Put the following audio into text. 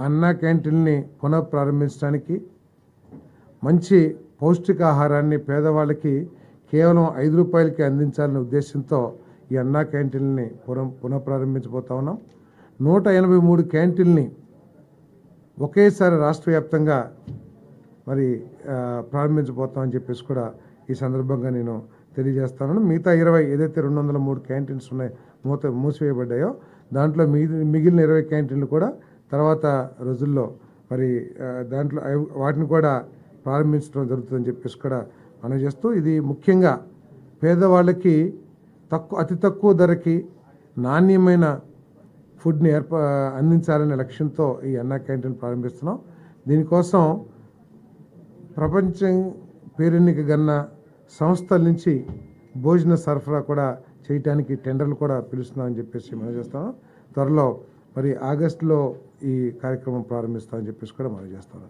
అన్నా క్యాంటీన్ని పునఃప్రారంభించడానికి మంచి పౌష్టికాహారాన్ని పేదవాళ్ళకి కేవలం 5 రూపాయలకి అందించాలనే ఉద్దేశంతో ఈ అన్నా క్యాంటీన్ని పునఃప్రారంభించబోతా ఉన్నాం. 183 క్యాంటీన్ని ఒకేసారి రాష్ట్ర వ్యాప్తంగా మరి ప్రారంభించబోతామని చెప్పేసి కూడా ఈ సందర్భంగా నేను తెలియజేస్తాను. మిగతా 20 ఏదైతే 203 క్యాంటీన్స్ ఉన్నాయి మూసివేయబడ్డాయో దాంట్లో మిగిలిన 20 క్యాంటీన్లు కూడా తర్వాత రోజుల్లో మరి దాంట్లో వాటిని కూడా ప్రారంభించడం జరుగుతుందని చెప్పేసి కూడా మనం చేస్తూ, ఇది ముఖ్యంగా పేదవాళ్ళకి అతి తక్కువ ధరకి నాణ్యమైన ఫుడ్ని అందించాలనే లక్ష్యంతో ఈ అన్నా క్యాంటీన్ ప్రారంభిస్తున్నాం. దీనికోసం ప్రపంచం పేరెన్నికగన్న సంస్థల నుంచి భోజన సరఫరా కూడా చేయడానికి టెండర్లు కూడా పిలుస్తున్నామని చెప్పేసి మనం చేస్తాం. త్వరలో మరి ఆగస్టులో ఈ కార్యక్రమం ప్రారంభిస్తామని చెప్పేసి కూడా మనం చేస్తాం.